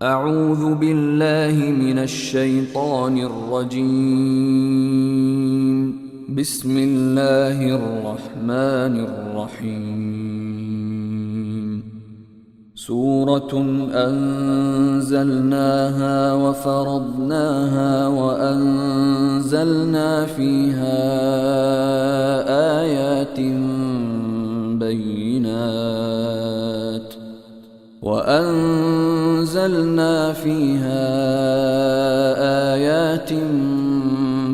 أعوذ بالله من الشيطان الرجيم. بسم الله الرحمن الرحيم. سورة أنزلناها وفرضناها وأنزلنا فيها آيات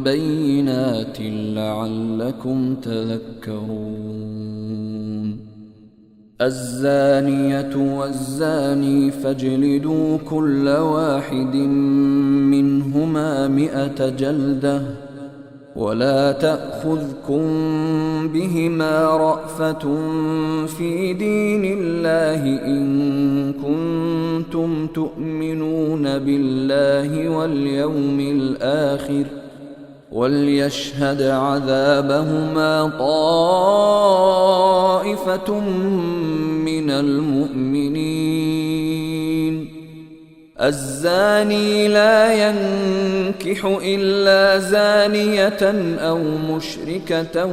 بينات لعلكم تذكرون. الزانية والزاني فاجلدوا كل واحد منهما 100 جلدة، ولا تأخذكم بهما رأفة في دين الله إن كنتم تؤمنون بالله واليوم الآخر، وليشهد عذابهما طائفة من المؤمنين. الزاني لا ينكح إلا زانية أو مشركة،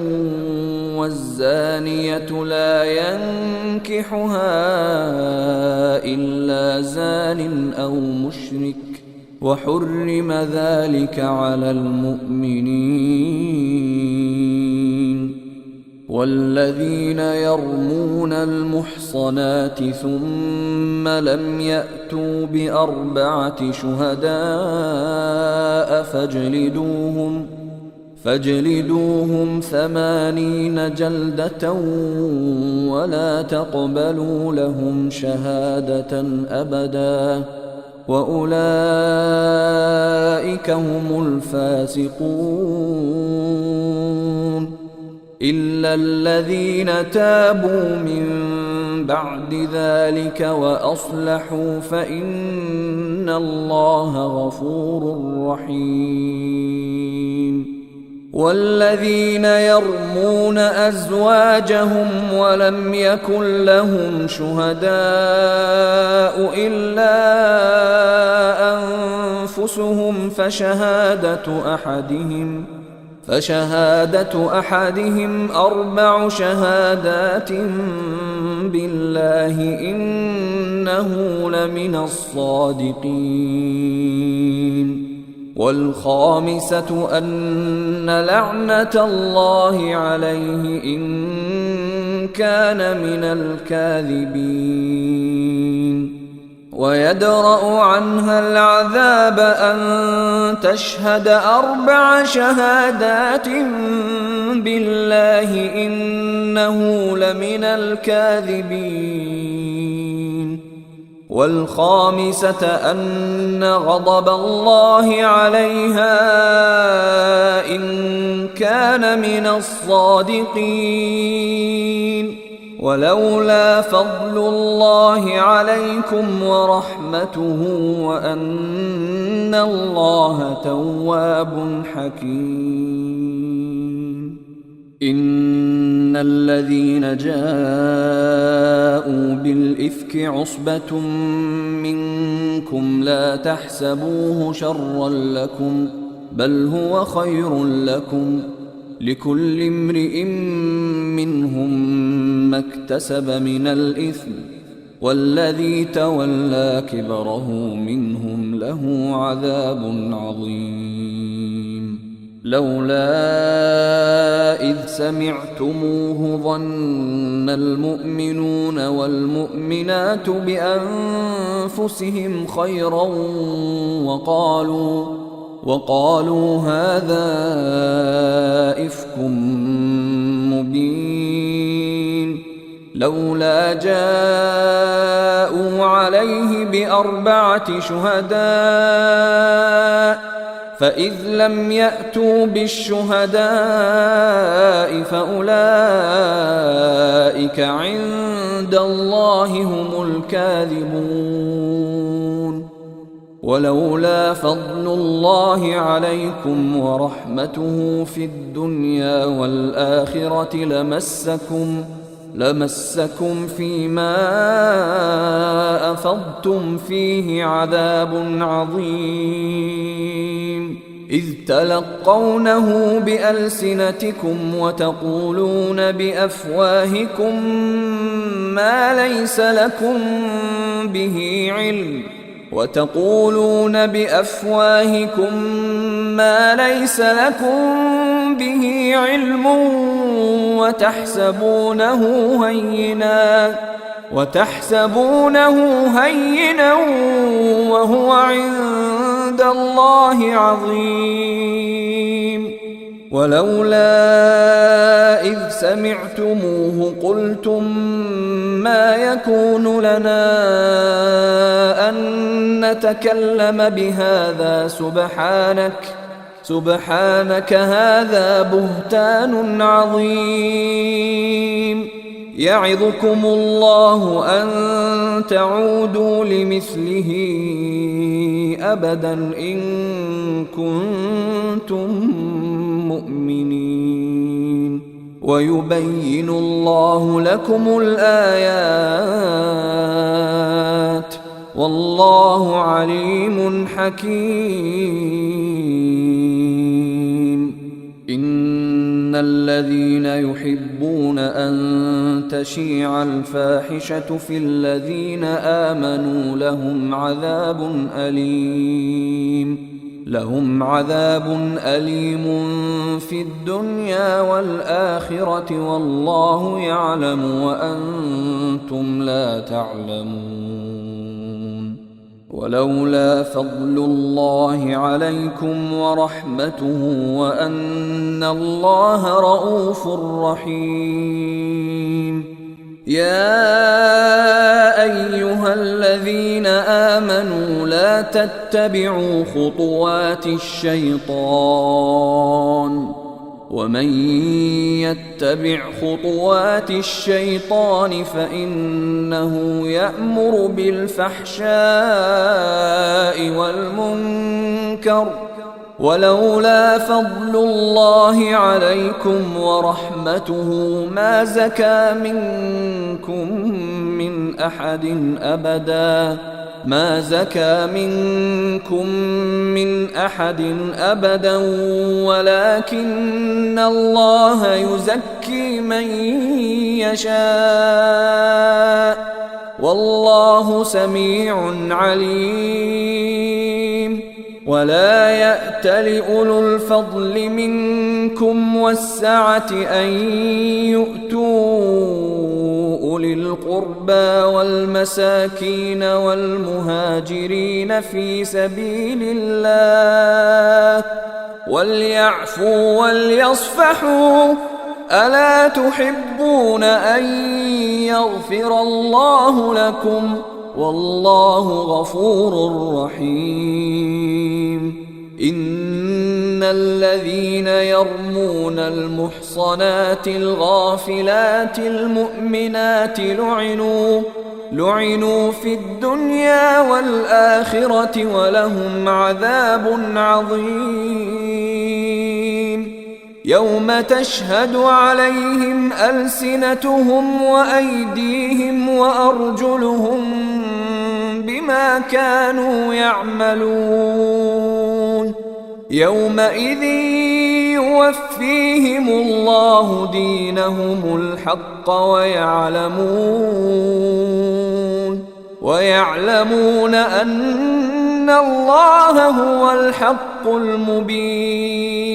والزانية لا ينكحها إلا زان أو مشرك، وحرم ذلك على المؤمنين. والذين يرمون المحصنات ثم لم يأتوا ب4 شهداء فاجلدوهم 80 جلدة، ولا تقبلوا لهم شهادة أبدا، وأولئك هم الفاسقون. إلا الذين تابوا من بعد ذلك وأصلحوا فإن الله غفور رحيم. والذين يرمون أزواجهم ولم يكن لهم شهداء إلا أنفسهم فشهادة أحدهم 4 شهادات بالله إنه لمن الصادقين. والخامسة أن لعنة الله عليه إن كان من الكاذبين. ويدرأ عنها العذاب أن تشهد 4 شهادات بالله إنه لمن الكاذبين. والخامسة أن غضب الله عليها إن كان من الصادقين. ولولا فضل الله عليكم ورحمته وأن الله تواب حكيم. إن الذين جاءوا بالإفك عصبة منكم لا تحسبوه شرا لكم، بل هو خير لكم، لكل امرئ منهم ما اكتسب من الإثم، والذي تولى كبره منهم له عذاب عظيم. لولا إذ سمعتموه ظن المؤمنون والمؤمنات بأنفسهم خيرا وقالوا هذا إفك مبين. لولا جاءوا عليه ب4 شهداء، فإذ لم يأتوا بالشهداء فأولئك عند الله هم الكاذبون. ولولا فضل الله عليكم ورحمته في الدنيا والآخرة لمسكم فيما أفضتم فيه عذاب عظيم إذ تلقونه بألسنتكم وتقولون بأفواهكم ما ليس لكم به علم وتحسبونه هينا وهو عند الله عظيم ولولا إذ سمعتموه قلتم ما يكون لنا أن نتكلم بهذا سبحانك هذا بهتان عظيم يعظكم الله أن تعودوا لمثله أبدا إن كنتم مؤمنين ويبين الله لكم الآيات والله عليم حكيم إن الذين يحبون أن تشيع الفاحشة في الذين آمنوا لهم عذاب أليم في الدنيا والآخرة والله يعلم وأنتم لا تعلمون ولولا فضل الله عليكم ورحمته وأن الله رؤوف رحيم يا أيها الذين آمنوا لا تتبعوا خطوات الشيطان ومن يتبع خطوات الشيطان فإنه يأمر بالفحشاء والمنكر ولولا فضل الله عليكم ورحمته ما زكى منكم من أحد أبدا ولكن الله يزكي من يشاء والله سميع عليم ولا يأتل أولو الفضل منكم والسعة أن يؤتوا أولي القربى والمساكين والمهاجرين في سبيل الله وليعفوا وليصفحوا ألا تحبون أن يغفر الله لكم والله غفور رحيم إن الذين يرمون المحصنات الغافلات المؤمنات لعنوا في الدنيا والآخرة ولهم عذاب عظيم يوم تشهد عليهم ألسنتهم وأيديهم وأرجلهم بما كانوا يعملون يومئذ يوفيهم الله دينهم الحق ويعلمون أن الله هو الحق المبين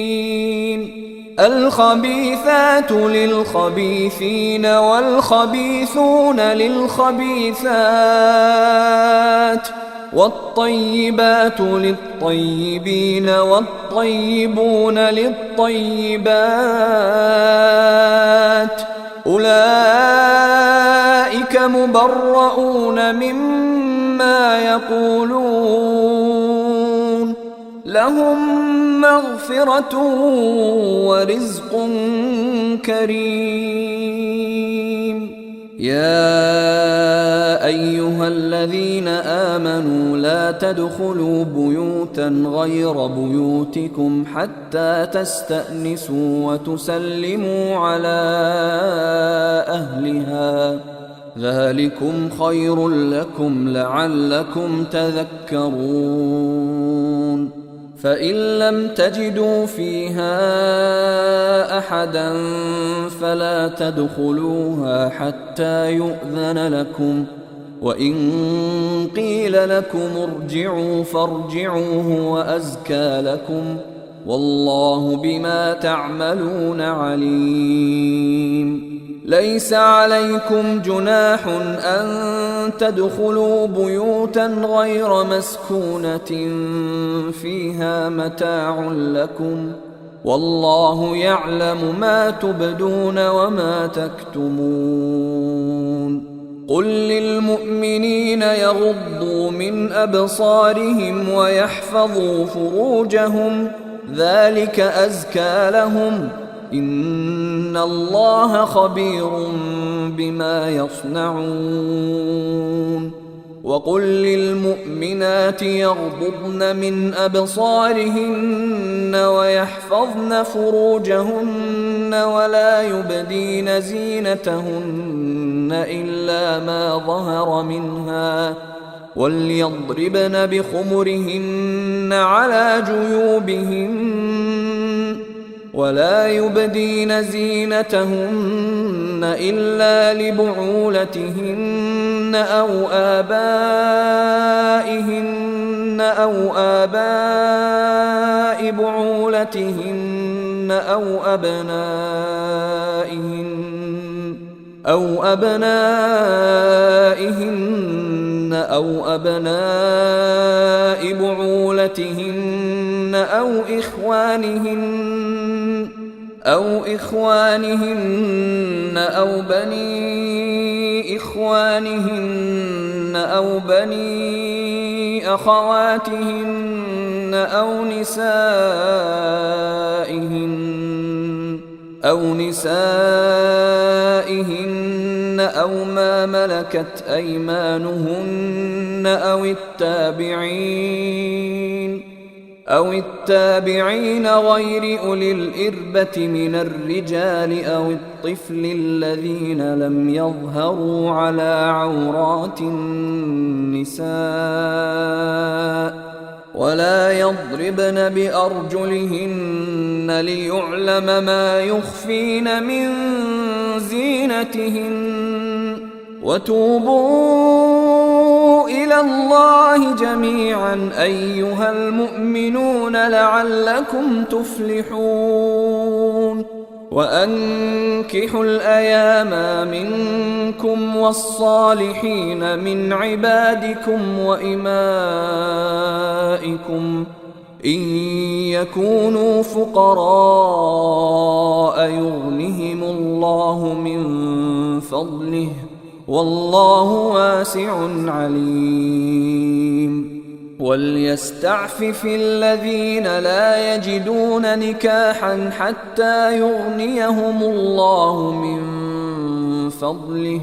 الخبيثات للخبيثين والخبيثون للخبيثات والطيبات للطيبين والطيبون للطيبات أولئك مبرؤون مما يقولون لهم مغفرة ورزق كريم يا أيها الذين آمنوا لا تدخلوا بيوتا غير بيوتكم حتى تستأنسوا وتسلموا على أهلها ذلكم خير لكم لعلكم تذكرون فإن لم تجدوا فيها أحدا فلا تدخلوها حتى يؤذن لكم وإن قيل لكم ارجعوا فارجعوا هو أزكى لكم والله بما تعملون عليم ليس عليكم جناح أن تدخلوا بيوتا غير مسكونة فيها متاع لكم والله يعلم ما تبدون وما تكتمون قل للمؤمنين يغضوا من أبصارهم ويحفظوا فروجهم ذلك أزكى لهم إن الله خبير بما يصنعون وقل للمؤمنات يغضضن من أبصارهن ويحفظن فروجهن ولا يبدين زينتهن إلا ما ظهر منها وليضربن بخمرهن على جيوبهن ولا يبدين زينتهن إلا لبعولتهن أو آباء بعولتهن أو أبنائهن أو أبناء بعولتهن أو إخوانهن أو بني إخوانهن أو بني أخواتهن أو نسائهن أو ما ملكت أيمانهن أو التابعين غير أولي الإربة من الرجال أو الطفل الذين لم يظهروا على عورات النساء ولا يضربن بأرجلهن ليعلم ما يخفين من زينتهن وتوبوا إلى الله جميعا أيها المؤمنون لعلكم تفلحون وأنكحوا الأيام منكم والصالحين من عبادكم وإمائكم إن يكونوا فقراء يغنهم الله من فضله والله واسع عليم وليستعفف الذين لا يجدون نكاحا حتى يغنيهم الله من فضله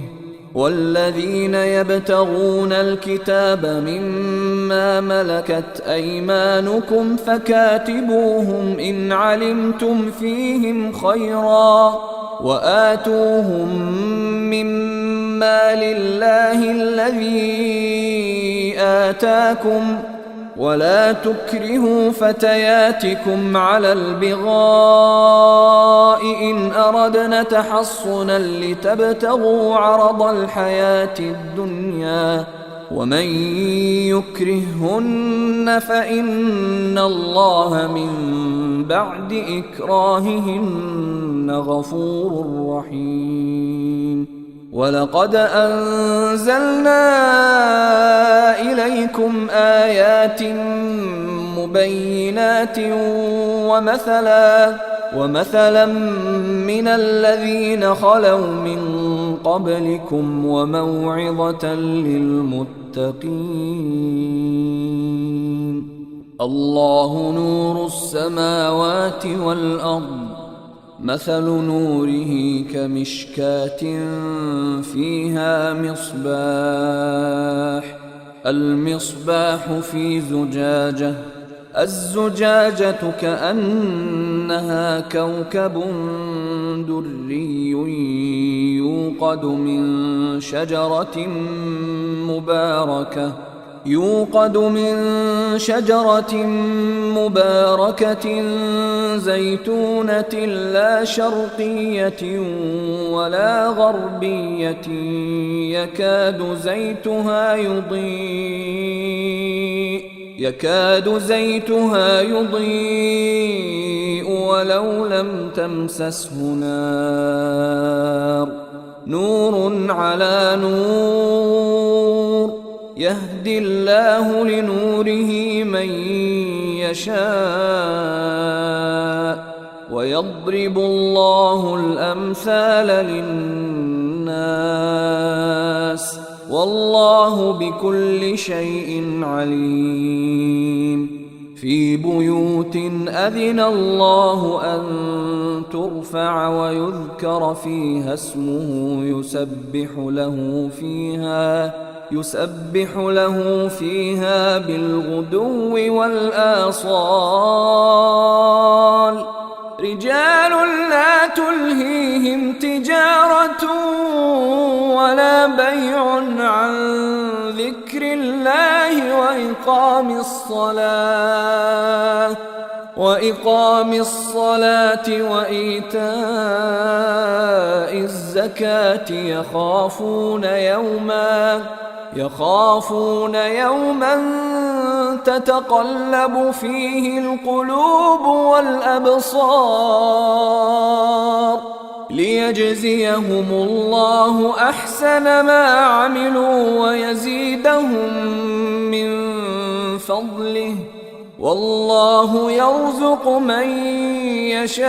والذين يبتغون الكتاب مما ملكت أيمانكم فكاتبوهم إن علمتم فيهم خيرا وآتوهم مما لله الذي آتاكم ولا تكرهوا فتياتكم على البغاء إن أردنا تحصنا لتبتغوا عرض الحياة الدنيا ومن يكرههن فإن الله من بعد إكراههن غفور رحيم ولقد أنزلنا إليكم آيات مبينات ومثلا من الذين خلوا من قبلكم وموعظة للمتقين الله نور السماوات والأرض مثل نوره كمشكاة فيها المصباح في زجاجة الزجاجة كأنها كوكب دري يوقد من شجرة مباركة زيتونة لا شرقية ولا غربية يكاد زيتها يضيء ولو لم تمسسه نار نور على نور يهدي الله لنوره من يشاء ويضرب الله الأمثال للناس والله بكل شيء عليم في بيوت أذن الله أن ترفع ويذكر فيها اسمه يسبح له فيها بالغدو والآصال رجال لا تلهيهم تجارة ولا بيع عن ذكر الله وإقام الصلاة وإيتاء الزكاة يخافون يوما تتقلب فيه القلوب والأبصار ليجزيهم الله أحسن ما عملوا ويزيدهم من فضله والله يرزق من يشاء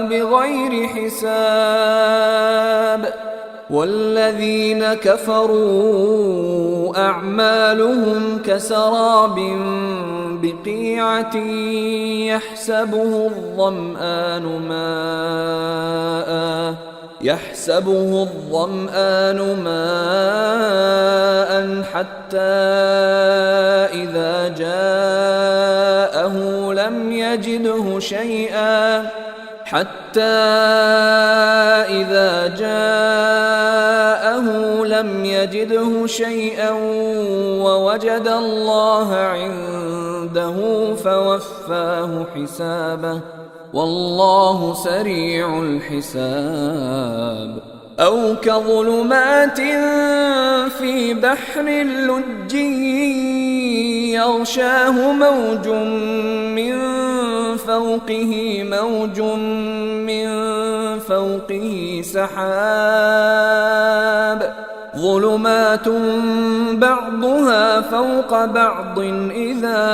بغير حساب والذين كفروا أعمالهم كسراب بقيعة يحسبه الظمآن ماء حتى إذا جاءه لم يجده شيئا ووجد الله عنده فوفاه حسابه والله سريع الحساب أو كظلمات في بحر لجي يغشاه موج من فوقه سحاب ظلمات بعضها فوق بعض إذا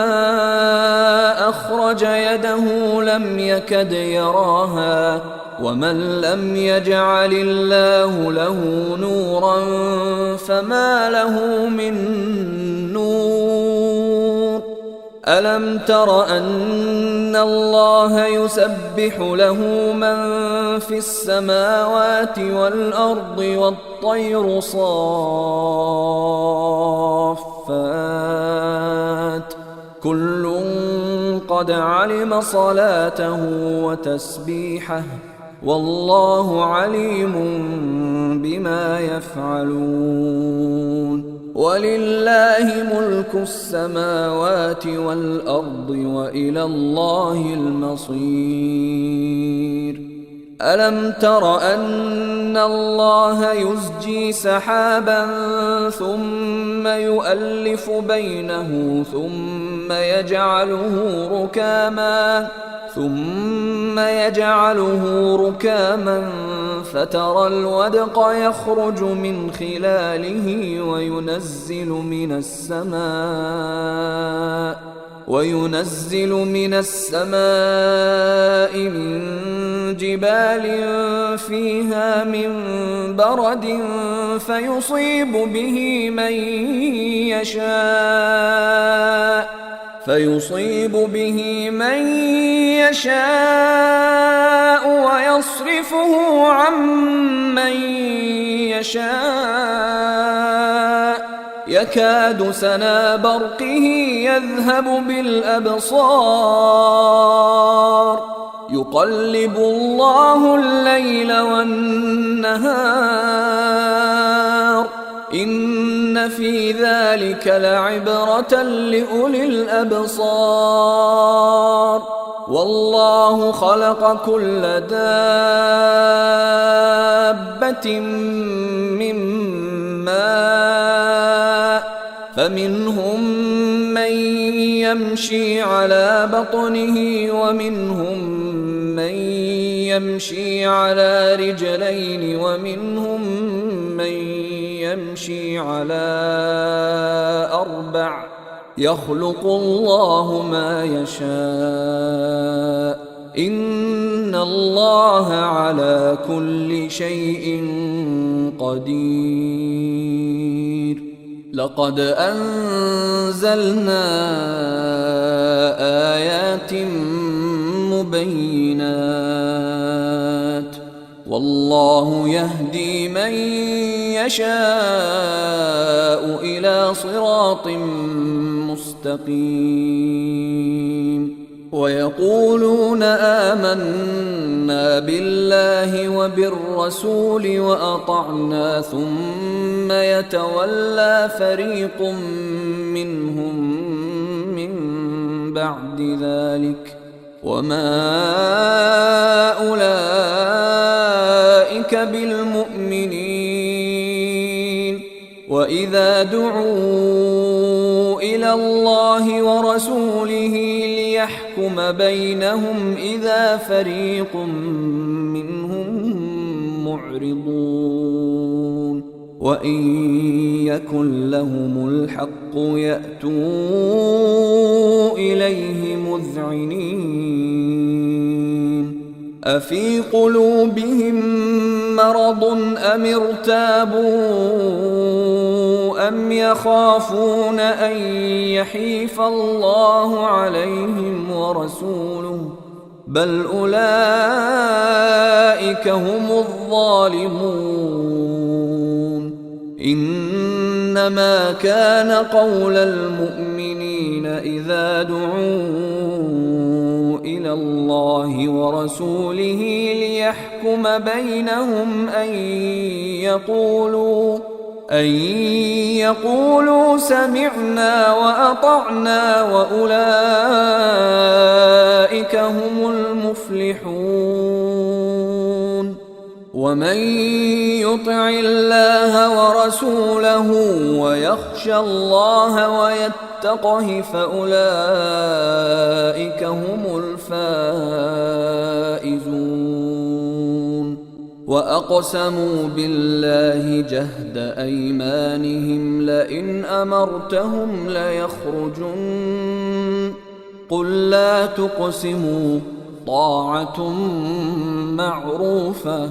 أخرج يده لم يكد يراها ومن لم يجعل الله له نورا فما له من نور ألم تر أن الله يسبح له من في السماوات والأرض والطير صافات كل قد علم صلاته وتسبيحه والله عليم بما يفعلون ولله ملك السماوات والأرض وإلى الله المصير ألم تر أن الله يزجي سحابا ثم يؤلف بينه ثم يجعله ركاما فترى الودق يخرج من خلاله وينزل من السماء من جبال فيها من برد فيصيب به من يشاء ويصرفه عن من يشاء يكاد سنا برقه يذهب بالأبصار يقلب الله الليل والنهار إن في ذلك لعبرة لأولي الأبصار والله خلق كل دابة من ماء فمنهم من يمشي على بطنه ومنهم من يمشي على رجلين ومنهم من يمشي على أربع يخلق الله ما يشاء إن الله على كل شيء قدير لقد أنزلنا آيات مبينات والله يهدي من يشاء إلى صراط مستقيم ويقولون آمنا بالله وبالرسول وأطعنا ثم يتولى فريق منهم من بعد ذلك وما أولئك بالمؤمنين وإذا دعوا إلى الله ورسوله ليحكم بينهم إذا فريق منهم معرضون وإن يكن لهم الحق يأتوا إليه مذعنين أفي قلوبهم مرض أم ارتابوا أم يخافون أن يحيف الله عليهم ورسوله بل أولئك هم الظالمون إنما كان قول المؤمنين إذا دعوا إلى الله ورسوله ليحكم بينهم أن يقولوا سمعنا وأطعنا وأولئك هم المفلحون ومن يطع الله ورسوله ويخشى الله ويتقه فأولئك هم الفائزون وأقسموا بالله جهد أيمانهم لئن أمرتهم ليخرجن قل لا تقسموا طاعة معروفة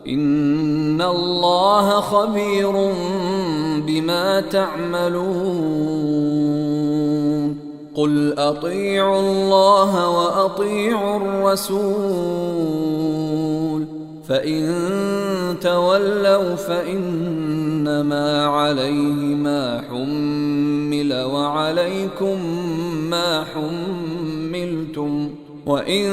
إن الله خبير بما تعملون قل أطيعوا الله وأطيعوا الرسول فإن تولوا فإنما عليه ما حمل وعليكم ما حملتم وإن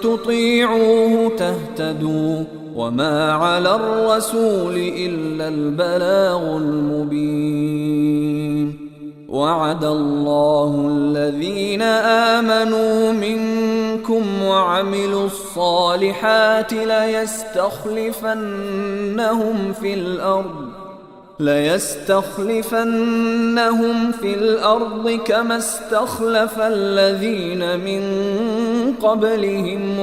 تطيعوه تهتدوا وما على الرسول إلا البلاغ المبين وعد الله الذين آمنوا منكم وعملوا الصالحات ليستخلفنهم في الأرض كما استخلف الذين من قبلهم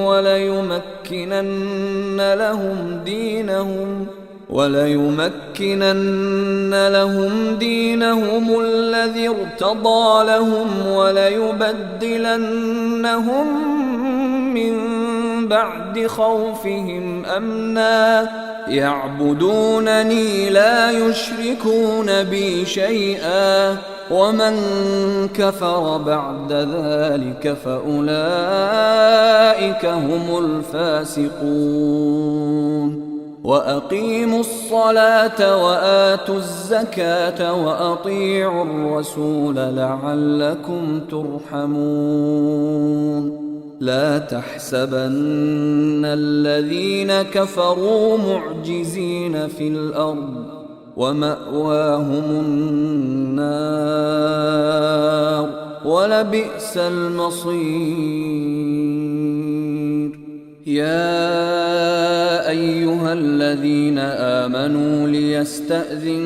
وليمكنن لهم دينهم الذي ارتضى لهم وليبدلنهم من بعد خوفهم أمنا يعبدونني لا يشركون بي شيئا ومن كفر بعد ذلك فأولئك هم الفاسقون وأقيموا الصلاة وآتوا الزكاة وأطيعوا الرسول لعلكم ترحمون لا تحسبن الذين كفروا معجزين في الأرض ومأواهم النار ولبئس المصير. يا أيها الذين آمنوا ليستأذنكم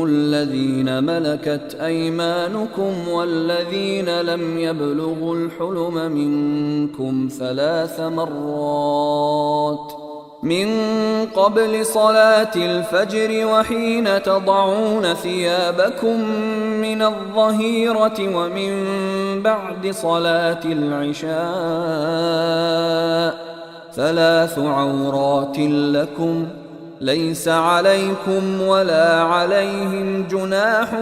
الذين ملكت أيمانكم والذين لم يبلغوا الحلم منكم 3 مرات من قبل صلاة الفجر وحين تضعون ثيابكم من الظهيرة ومن بعد صلاة العشاء 3 عورات لكم ليس عليكم ولا عليهم جناح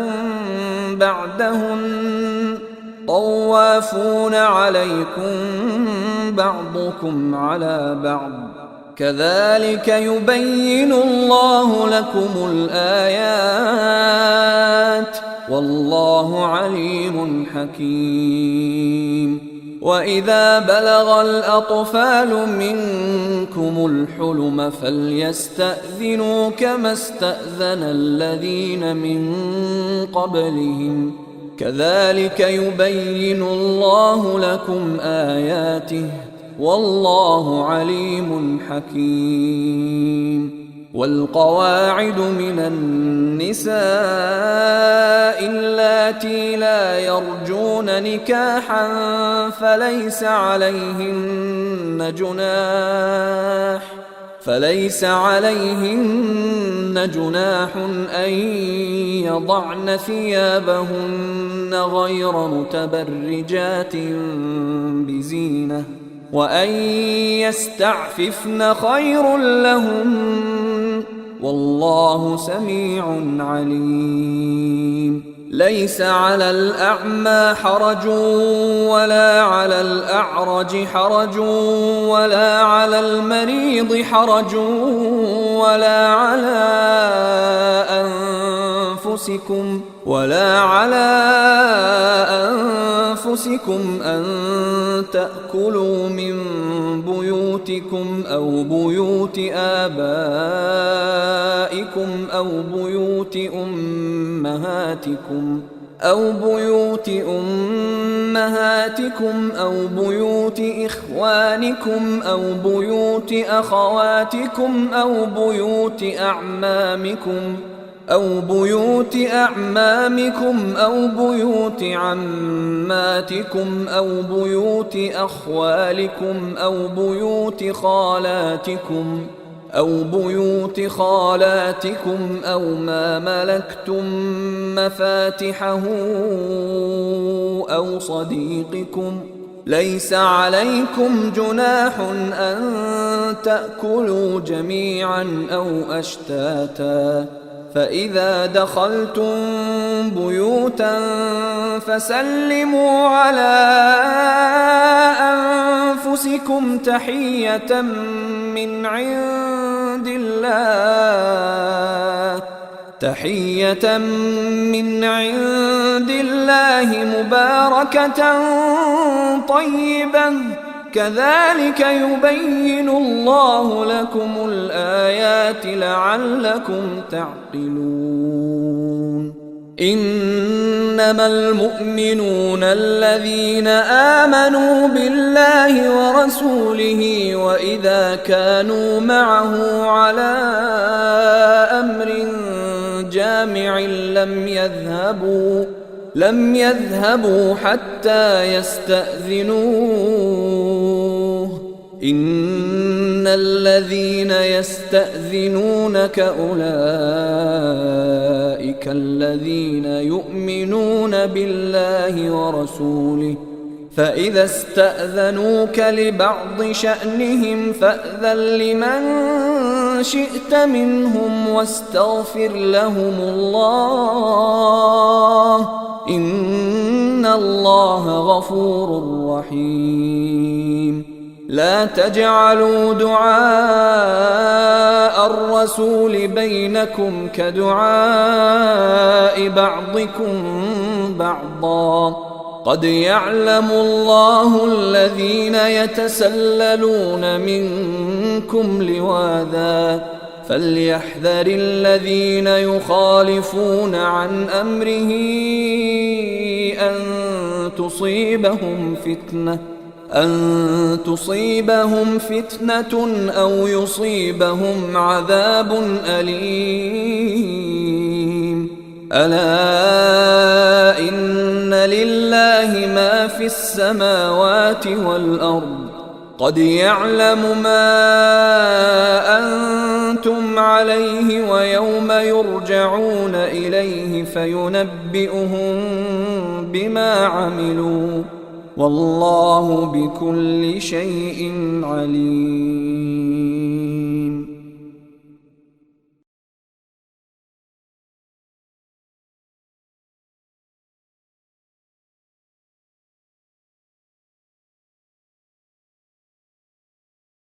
بعدهن طوافون عليكم بعضكم على بعض كذلك يبين الله لكم الآيات والله عليم حكيم. وإذا بلغ الأطفال منكم الحلم فليستأذنوا كما استأذن الذين من قبلهم كذلك يبين الله لكم آياته والله عليم حكيم. والقواعد من النساء اللاتي لا يرجون نكاحا فليس عليهن جناح أن يضعن ثيابهن غير متبرجات بزينة وأن يستعففن خير لهم والله سميع عليم. ليس على الأعمى حرج ولا على الأعرج حرج ولا على المريض حرج ولا على أنفسكم أن تأكلوا من بيوتكم أو بيوت آبائكم أو بيوت أمهاتكم أو بيوت إخوانكم أو بيوت أخواتكم أو بيوت أعمامكم أو بيوت عماتكم أو بيوت أخوالكم أو بيوت خالاتكم أو ما ملكتم مفاتحه أو صديقكم ليس عليكم جناح أن تأكلوا جميعا أو أشتاتا فإذا دخلتم بيوتا فسلموا على أنفسكم تحية من عند الله مباركة طيبة كذلك يبين الله لكم الآيات لعلكم تعقلون. إنما المؤمنون الذين آمنوا بالله ورسوله وإذا كانوا معه على أمر جامع لم يذهبوا حتى يستأذنوه. إن الذين يستأذنونك أولئك الذين يؤمنون بالله ورسوله فإذا استأذنوك لبعض شأنهم فأذن لمن شئت منهم واستغفر لهم الله إن الله غفور رحيم. لا تجعلوا دعاء الرسول بينكم كدعاء بعضكم بعضا قد يعلم الله الذين يتسللون منكم لواذا فليحذر الذين يخالفون عن أمره أن تصيبهم فتنة أو يصيبهم عذاب أليم. ألا إن لله ما في السماوات والأرض قد يعلم ما أنتم عليه ويوم يرجعون إليه فينبئهم بما عملوا والله بكل شيء عليم.